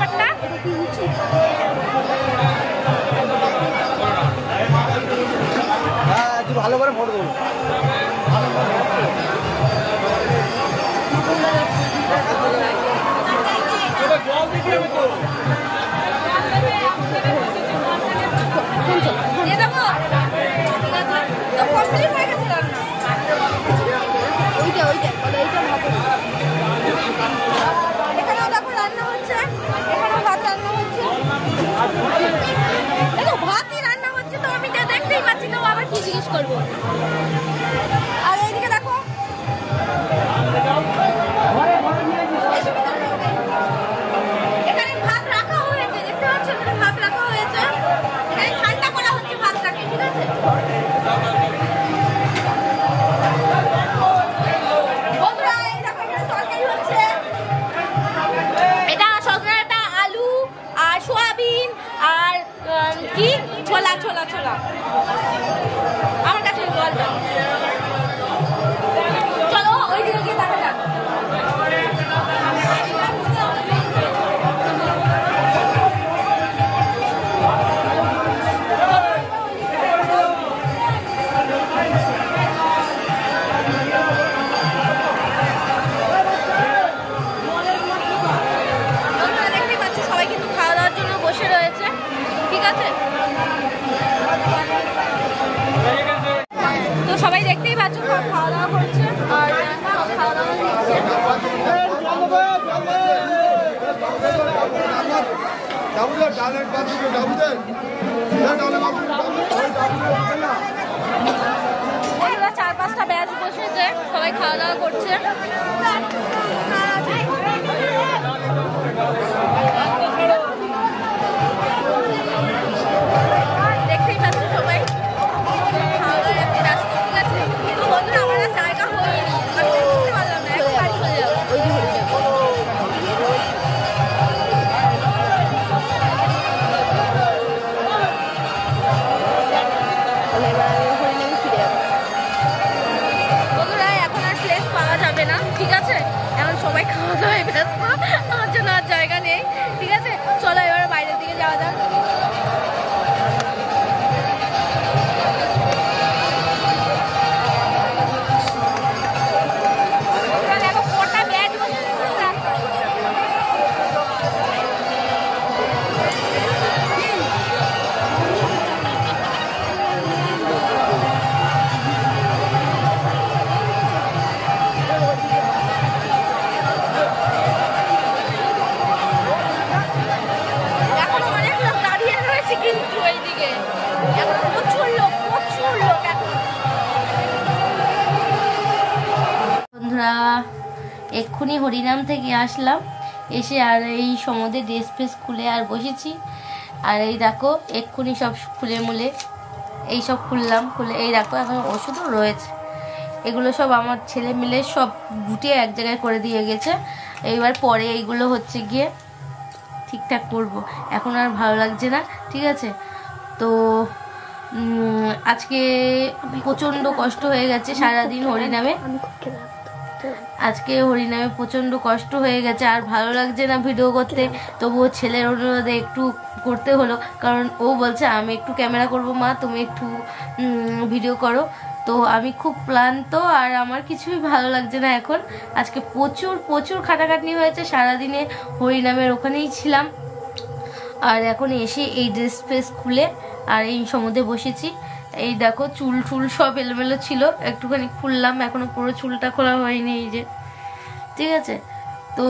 ব্যাপারটা? ভালো করে ফটো দেবো। এখানেও দেখো রান্না হচ্ছে, এখানেও ভাত রান্না হচ্ছে, ভাতই রান্না হচ্ছে। তো আমি দেখতেই পাচ্ছি, তো আবার কি জিজ্ঞেস করবো। আর এইদিকে দেখো এখানে ভাত রাখা হয়েছে, দেখতে পাচ্ছ এখানে ভাত রাখা হয়েছে, এখানে ঠান্ডা করা হচ্ছে ভাতটাকে, ঠিক আছে। বন্ধুরা এই দেখো এখানে তরকারি হচ্ছে, এটা সজনে ডাঁটা, আলু আর সোয়াবিন আর কি ছোলা ছোলা ছোলা। আমার কাছে বলটা চলো ওই দিকে গিয়ে দেখা যাক। দেখতেই পাচ্ছ সবাই কিন্তু খাওয়া দাওয়ার জন্য বসে রয়েছে, ঠিক আছে। তো সবাই দেখতেই পাচ্ছ খাওয়া দাওয়া করছে আর খাওয়া দাওয়া দিচ্ছে। বন্ধুরা 4-5টা ব্যাচ বসেছে, সবাই খাওয়া দাওয়া করছে। দেখতেই পাচ্ছ সবাই খাওয়া দাওয়া একটু ব্যস্ত, ঠিক আছে। তো বন্ধুরা আমার আর জায়গা হয়নি, আমি বুঝতে পারলাম না, এখন বাড়ি চলে যাবো। বন্ধুরা এখন আর প্লেস পাওয়া যাবে না, ঠিক আছে। এখন সবাই খাওয়া দাওয়ায় ব্যস্ত, আমার জন্য আর জায়গা নেই, ঠিক আছে। চলো এবার বাইরের দিকে যাওয়া যাক। দেখো কটা ব্যাচ বসে এখনো অনেক লোক দাঁড়িয়ে রয়েছে, কিন্তু এইদিকে এখন প্রচুর লোক এখন। বন্ধুরা এক্ষুনি হরিনাম থেকে আসলাম, এসে আর এই সমুদ্রে ড্রেস ফ্রেস খুলে আর বসেছি। আর এই দেখো এক্ষুনি সব খুলে মুলে এই সব খুলে এই দেখো এখন ওষুধও রয়েছে। এগুলো সব আমার ছেলে মিলে সব গুটিয়ে এক জায়গায় করে দিয়ে গেছে। এইবার পরে এইগুলো হচ্ছে গিয়ে ঠিকঠাক করব, এখন আর ভালো লাগছে না, ঠিক আছে। তো আজকে প্রচণ্ড কষ্ট হয়ে গেছে সারাদিন হরিনামে, আজকে হরিনামে প্রচণ্ড কষ্ট হয়ে গেছে, আর ভালো লাগছে না ভিডিও করতে। তবুও ছেলের অনুরোধে একটু করতে হলো, কারণ ও বলছে আমি একটু ক্যামেরা করব মা, তুমি একটু ভিডিও করো। তো আমি খুব ক্লান্ত আর আমার কিছুই ভালো লাগছে না এখন। আজকে প্রচুর খাটাখাটনি হয়েছে, সারাদিনে হরিনামের ওখানেই ছিলাম। আর এখন এসে এই ড্রেস ফ্রেস খুলে আর এই সমুদ্রে বসেছি। এই দেখো চুল সব এলোমেলো ছিল, একটুখানি খুললাম, এখনো পুরো চুলটা খোলা হয়নি, এই যে, ঠিক আছে। তো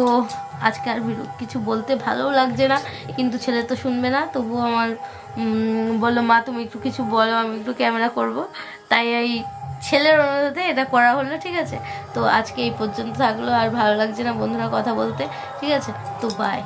আজকে আর কিছু বলতে ভালোও লাগছে না, কিন্তু ছেলে তো শুনবে না। তবুও আমার বললো মা তুমি একটু কিছু বলো, আমি একটু ক্যামেরা করব, তাই এই ছেলের অনুরোধে এটা করা হলো, ঠিক আছে। তো আজকে এই পর্যন্ত থাকলো, আর ভালো লাগছে না বন্ধুরা কথা বলতে, ঠিক আছে। তো বাই।